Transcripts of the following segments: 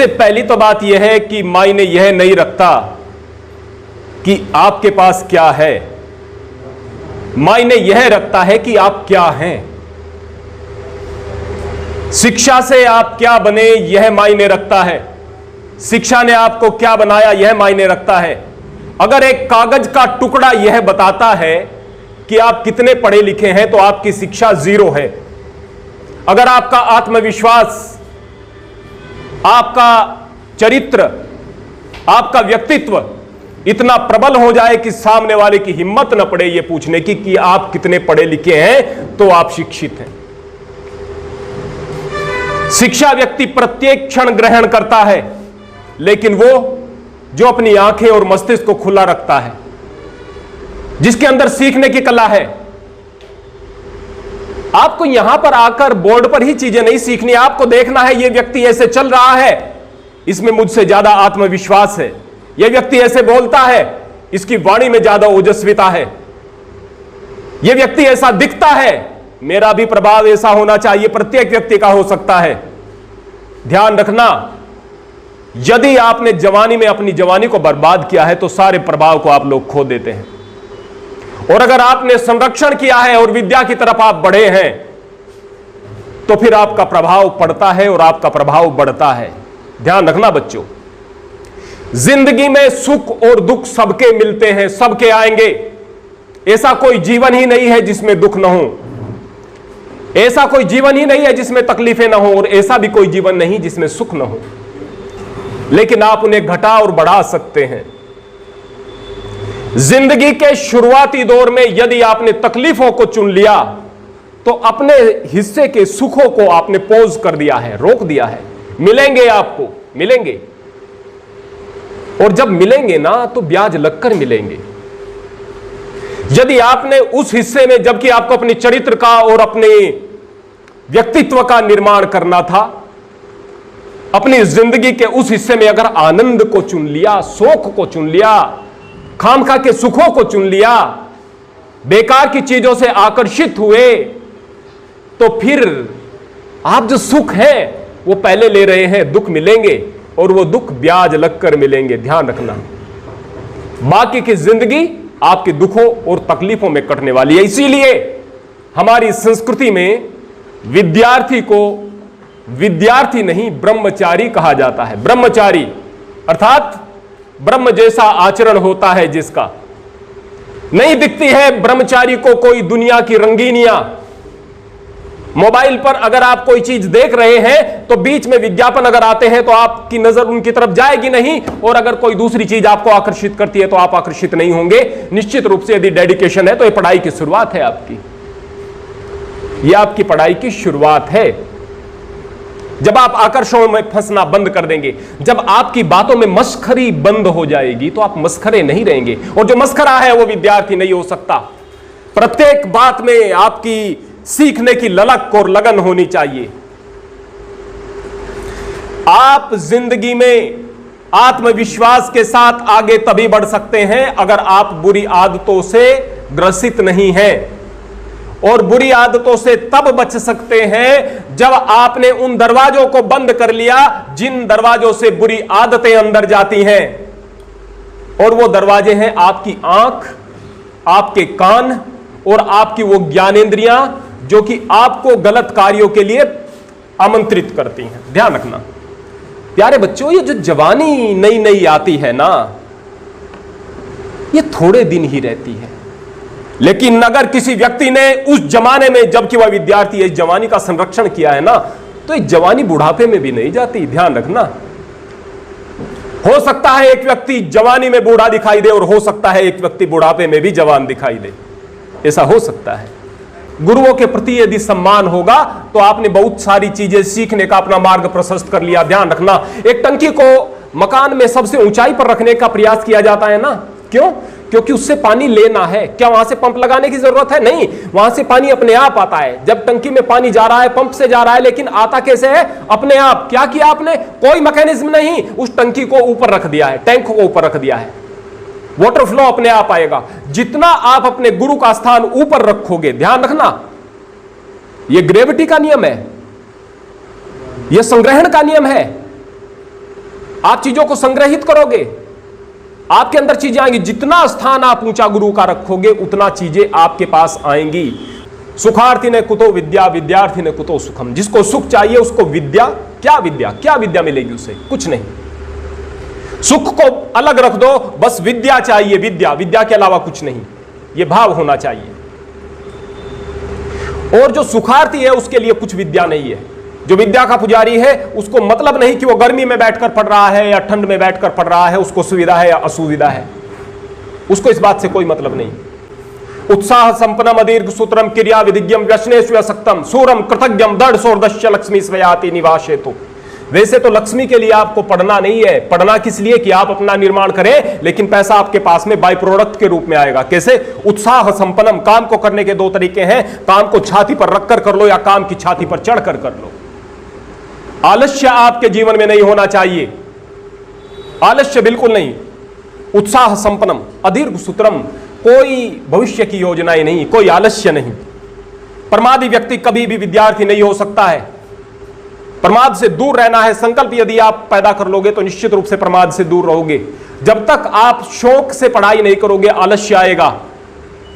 सबसे पहली तो बात यह है कि मायने यह नहीं रखता कि आपके पास क्या है, मायने यह रखता है कि आप क्या हैं। शिक्षा से आप क्या बने यह मायने रखता है, शिक्षा ने आपको क्या बनाया यह मायने रखता है। अगर एक कागज का टुकड़ा यह बताता है कि आप कितने पढ़े लिखे हैं तो आपकी शिक्षा 0 है। अगर आपका आत्मविश्वास, आपका चरित्र, आपका व्यक्तित्व इतना प्रबल हो जाए कि सामने वाले की हिम्मत न पड़े यह पूछने की कि आप कितने पढ़े लिखे हैं, तो आप शिक्षित हैं। शिक्षा व्यक्ति प्रत्येक क्षण ग्रहण करता है, लेकिन वो जो अपनी आंखें और मस्तिष्क को खुला रखता है, जिसके अंदर सीखने की कला है। आपको यहां पर आकर बोर्ड पर ही चीजें नहीं सीखनी, आपको देखना है यह व्यक्ति ऐसे चल रहा है, इसमें मुझसे ज्यादा आत्मविश्वास है, यह व्यक्ति ऐसे बोलता है, इसकी वाणी में ज्यादा ओजस्विता है, यह व्यक्ति ऐसा दिखता है, मेरा भी प्रभाव ऐसा होना चाहिए। प्रत्येक व्यक्ति का हो सकता है। ध्यान रखना, यदि आपने जवानी में अपनी जवानी को बर्बाद किया है तो सारे प्रभाव को आप लोग खो देते हैं, और अगर आपने संरक्षण किया है और विद्या की तरफ आप बढ़े हैं तो फिर आपका प्रभाव पड़ता है और आपका प्रभाव बढ़ता है। ध्यान रखना बच्चों, जिंदगी में सुख और दुख सबके मिलते हैं, सबके आएंगे। ऐसा कोई जीवन ही नहीं है जिसमें दुख ना हो, ऐसा कोई जीवन ही नहीं है जिसमें तकलीफें ना हो, और ऐसा भी कोई जीवन नहीं जिसमें सुख ना हो। लेकिन आप उन्हें घटा और बढ़ा सकते हैं। जिंदगी के शुरुआती दौर में यदि आपने तकलीफों को चुन लिया तो अपने हिस्से के सुखों को आपने पॉज कर दिया है, रोक दिया है। मिलेंगे, आपको मिलेंगे, और जब मिलेंगे ना तो ब्याज लगकर मिलेंगे। यदि आपने उस हिस्से में, जबकि आपको अपने चरित्र का और अपने व्यक्तित्व का निर्माण करना था, अपनी जिंदगी के उस हिस्से में अगर आनंद को चुन लिया, शौक को चुन लिया, खामखा के सुखों को चुन लिया, बेकार की चीजों से आकर्षित हुए, तो फिर आप जो सुख है वो पहले ले रहे हैं, दुख मिलेंगे, और वो दुख ब्याज लगकर मिलेंगे। ध्यान रखना, बाकी की जिंदगी आपके दुखों और तकलीफों में कटने वाली है। इसीलिए हमारी संस्कृति में विद्यार्थी को विद्यार्थी नहीं ब्रह्मचारी कहा जाता है। ब्रह्मचारी अर्थात ब्रह्म जैसा आचरण होता है जिसका। नहीं दिखती है ब्रह्मचारी को कोई दुनिया की रंगीनियां। मोबाइल पर अगर आप कोई चीज देख रहे हैं तो बीच में विज्ञापन अगर आते हैं तो आपकी नजर उनकी तरफ जाएगी नहीं, और अगर कोई दूसरी चीज आपको आकर्षित करती है तो आप आकर्षित नहीं होंगे। निश्चित रूप से यदि डेडिकेशन है तो यह पढ़ाई की शुरुआत है आपकी, यह आपकी पढ़ाई की शुरुआत है। जब आप आकर्षणों में फंसना बंद कर देंगे, जब आपकी बातों में मस्खरी बंद हो जाएगी तो आप मस्खरे नहीं रहेंगे, और जो मस्खरा है वो विद्यार्थी नहीं हो सकता। प्रत्येक बात में आपकी सीखने की ललक और लगन होनी चाहिए। आप जिंदगी में आत्मविश्वास के साथ आगे तभी बढ़ सकते हैं अगर आप बुरी आदतों से ग्रसित नहीं हैं, और बुरी आदतों से तब बच सकते हैं जब आपने उन दरवाजों को बंद कर लिया जिन दरवाजों से बुरी आदतें अंदर जाती हैं। और वो दरवाजे हैं आपकी आंख, आपके कान और आपकी वो ज्ञानेंद्रियां जो कि आपको गलत कार्यों के लिए आमंत्रित करती हैं। ध्यान रखना प्यारे बच्चों, ये जो जवानी नई नई आती है ना, ये थोड़े दिन ही रहती है। लेकिन अगर किसी व्यक्ति ने उस जमाने में, जबकि वह विद्यार्थी है, इस जवानी का संरक्षण किया है ना, तो ये जवानी बुढ़ापे में भी नहीं जाती। ध्यान रखना, हो सकता है एक व्यक्ति जवानी में बूढ़ा दिखाई दे और हो सकता है एक व्यक्ति बुढ़ापे में भी जवान दिखाई दे, ऐसा हो सकता है। गुरुओं के प्रति यदि सम्मान होगा तो आपने बहुत सारी चीजें सीखने का अपना मार्ग प्रशस्त कर लिया। ध्यान रखना, एक टंकी को मकान में सबसे ऊंचाई पर रखने का प्रयास किया जाता है ना, क्यों? क्योंकि उससे पानी लेना है। क्या वहां से पंप लगाने की जरूरत है? नहीं, वहां से पानी अपने आप आता है। जब टंकी में पानी जा रहा है, पंप से जा रहा है, लेकिन आता कैसे है? अपने आप। क्या किया आपने? कोई मैकेनिज्म नहीं, उस टंकी को ऊपर रख दिया है, टैंक को ऊपर रख दिया है, वाटर फ्लो अपने आप आएगा। जितना आप अपने गुरु का स्थान ऊपर रखोगे, ध्यान रखना, यह ग्रेविटी का नियम है, यह संग्रहण का नियम है। आप चीजों को संग्रहित करोगे, आपके अंदर चीजें आएंगी। जितना स्थान आप ऊंचा गुरु का रखोगे उतना चीजें आपके पास आएंगी। सुखार्थी ने कुतो विद्या, विद्यार्थी ने कुतो सुखम। जिसको सुख चाहिए उसको विद्या, क्या विद्या मिलेगी उसे? कुछ नहीं। सुख को अलग रख दो, बस विद्या चाहिए, विद्या के अलावा कुछ नहीं। यह भाव होना चाहिए। और जो सुखार्थी है उसके लिए कुछ विद्या नहीं है। जो विद्या का पुजारी है उसको मतलब नहीं कि वो गर्मी में बैठकर पढ़ रहा है या ठंड में बैठकर पढ़ रहा है, उसको सुविधा है या असुविधा है, उसको इस बात से कोई मतलब नहीं। उत्साह संपन्नम अदीर्घ सूत्रम क्रिया विधिज्ञम व्यसनेषु असक्तम सूरम कृतज्ञम दृढ़ सोर्दश्य लक्ष्मी स्वयाति निवासेतु। वैसे तो लक्ष्मी के लिए आपको पढ़ना नहीं है। पढ़ना किस लिए? कि आप अपना निर्माण करें, लेकिन पैसा आपके पास में बाय प्रोडक्ट के रूप में आएगा। कैसे? उत्साह संपन्नम। काम को करने के दो तरीके हैं, काम को छाती पर रखकर कर लो या काम की छाती पर चढ़कर कर लो। आलस्य आपके जीवन में नहीं होना चाहिए, आलस्य बिल्कुल नहीं। उत्साह संपन्नम अदीर्घ सूत्रम, कोई भविष्य की योजनाएं नहीं, कोई आलस्य नहीं। प्रमादी व्यक्ति कभी भी विद्यार्थी नहीं हो सकता है। प्रमाद से दूर रहना है। संकल्प यदि आप पैदा कर लोगे तो निश्चित रूप से प्रमाद से दूर रहोगे। जब तक आप शौक से पढ़ाई नहीं करोगे आलस्य आएगा,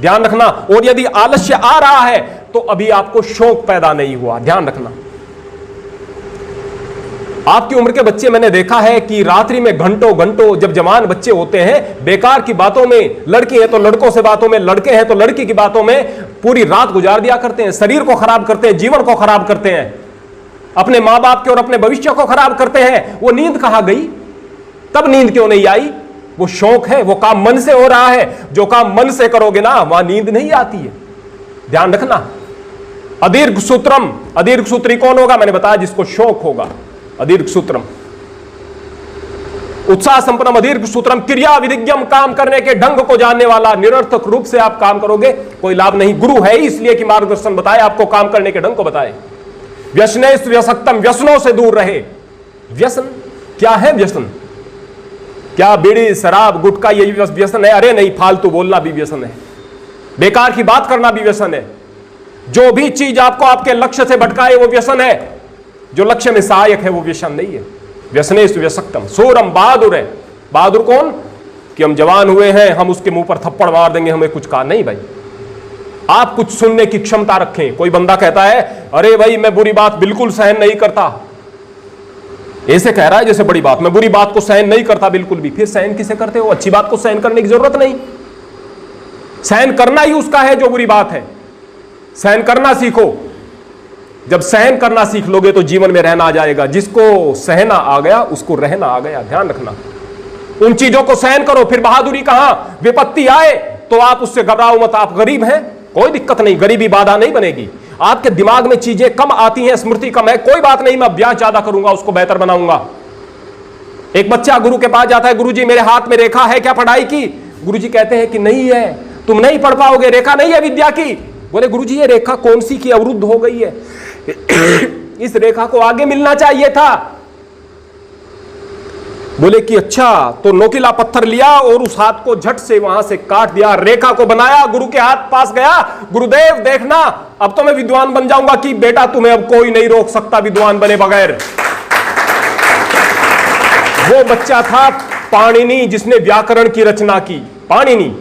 ध्यान रखना। और यदि आलस्य आ रहा है तो अभी आपको शौक पैदा नहीं हुआ, ध्यान रखना। आपकी उम्र के बच्चे मैंने देखा है कि रात्रि में घंटों घंटों, जब जवान बच्चे होते हैं, बेकार की बातों में, लड़की है तो लड़कों से बातों में, लड़के हैं तो लड़की की बातों में पूरी रात गुजार दिया करते हैं। शरीर को खराब करते हैं, जीवन को खराब करते हैं, अपने मां बाप के और अपने भविष्य को खराब करते हैं। वो नींद कहां गई? तब नींद क्यों नहीं आई? वो शौक है, वो काम मन से हो रहा है। जो काम मन से करोगे ना वहां नींद नहीं आती है, ध्यान रखना। अदीर्घ सूत्रम, अदीर्घ सूत्री कौन होगा? मैंने बताया जिसको शौक होगा, अदीर्घ सूत्रम। उत्साह संपन्नम अदीर्घ सूत्रम क्रिया विधिज्ञम, काम करने के ढंग को जानने वाला। निरर्थक रूप से आप काम करोगे कोई लाभ नहीं। गुरु है इसलिए कि मार्गदर्शन बताए, आपको काम करने के ढंग को बताए। व्यसनेषु व्यसक्तम, व्यसनों से दूर रहे। व्यसन क्या है? व्यसन क्या बीड़ी शराब गुटखा यही व्यसन है? अरे नहीं, फालतू बोलना भी व्यसन है, बेकार की बात करना भी व्यसन है। जो भी चीज आपको आपके लक्ष्य से भटकाए वो व्यसन है, जो लक्ष्य में सहायक है वो व्यसन नहीं है। व्यसनेषु व्यसक्तम सूरम, बहादुर है। बहादुर कौन? कि हम जवान हुए हैं, हम उसके मुंह पर थप्पड़ मार देंगे, हमें कुछ कहा नहीं। भाई आप कुछ सुनने की क्षमता रखें। कोई बंदा कहता है अरे भाई मैं बुरी बात बिल्कुल सहन नहीं करता, ऐसे कह रहा है जैसे बड़ी बात, मैं बुरी बात को सहन नहीं करता बिल्कुल भी। फिर सहन किसे करते हो? अच्छी बात को सहन करने की जरूरत नहीं। सहन करना ही उसका है जो बुरी बात है। सहन करना सीखो। जब सहन करना सीख लोगे तो जीवन में रहना आ जाएगा। जिसको सहना आ गया उसको रहना आ गया, ध्यान रखना। उन चीजों को सहन करो। फिर बहादुरी कहां? विपत्ति आए तो आप उससे घबराओ मत। आप गरीब हैं, कोई दिक्कत नहीं, गरीबी बाधा नहीं बनेगी। आपके दिमाग में चीजें कम आती हैं, स्मृति कम है, कोई बात नहीं, मैं अभ्यास ज्यादा करूंगा, उसको बेहतर बनाऊंगा। एक बच्चा गुरु के पास जाता है, गुरुजी मेरे हाथ में रेखा है क्या पढ़ाई की? गुरुजी कहते हैं कि नहीं है, तुम नहीं पढ़ पाओगे, रेखा नहीं है विद्या की। बोले गुरुजी ये रेखा कौन सी की अवरुद्ध हो गई है? इस रेखा को आगे मिलना चाहिए था। बोले कि अच्छा, तो नोकीला पत्थर लिया और उस हाथ को झट से वहां से काट दिया, रेखा को बनाया, गुरु के हाथ पास गया। गुरुदेव देखना अब तो मैं विद्वान बन जाऊंगा। कि बेटा तुम्हें अब कोई नहीं रोक सकता विद्वान बने बगैर। वो बच्चा था पाणिनि, जिसने व्याकरण की रचना की। पाणिनि।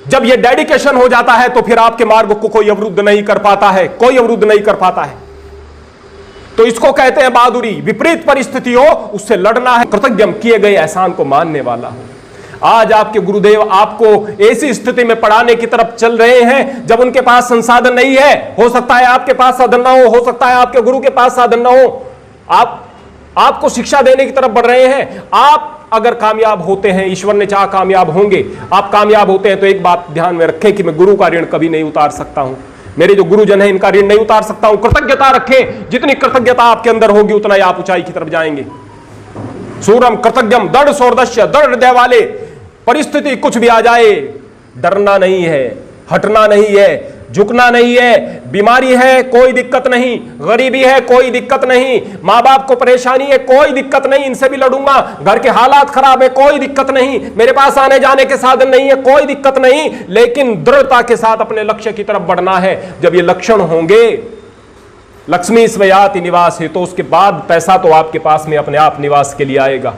जब ये डेडिकेशन हो जाता है तो फिर आपके मार्ग को कोई अवरुद्ध नहीं कर पाता है, कोई अवरुद्ध नहीं कर पाता है। तो इसको कहते हैं बहादुरी। विपरीत परिस्थिति हो उससे लड़ना है, कृतज्ञ किए गए एहसान को मानने वाला हो। आज आपके गुरुदेव आपको ऐसी स्थिति में पढ़ाने की तरफ चल रहे हैं जब उनके पास संसाधन नहीं है। हो सकता है आपके पास साधन ना हो सकता है आपके गुरु के पास साधन ना हो। आपको शिक्षा देने की तरफ बढ़ रहे हैं। आप अगर कामयाब होते हैं, ईश्वर ने चाहा कामयाब होंगे, आप कामयाब होते हैं तो एक बात ध्यान में रखें कि मैं गुरु का ऋण कभी नहीं उतार सकता हूं। मेरे जो गुरुजन हैं इनका ऋण नहीं उतार सकता हूं। कृतज्ञता रखें। जितनी कृतज्ञता आपके अंदर होगी उतना ही आप ऊंचाई की तरफ जाएंगे। सूरम कृतज्ञम दृढ़ सोर्दश्य, दृढ़ हृदय वाले। परिस्थिति कुछ भी आ जाए डरना नहीं है, हटना नहीं है, झुकना नहीं है। बीमारी है कोई दिक्कत नहीं, गरीबी है कोई दिक्कत नहीं, माँ बाप को परेशानी है कोई दिक्कत नहीं, इनसे भी लड़ूंगा। घर के हालात खराब है कोई दिक्कत नहीं, मेरे पास आने जाने के साधन नहीं है कोई दिक्कत नहीं, लेकिन दृढ़ता के साथ अपने लक्ष्य की तरफ बढ़ना है। जब ये लक्षण होंगे, लक्ष्मी स्वयाति निवास है, तो उसके बाद पैसा तो आपके पास में अपने आप निवास के लिए आएगा।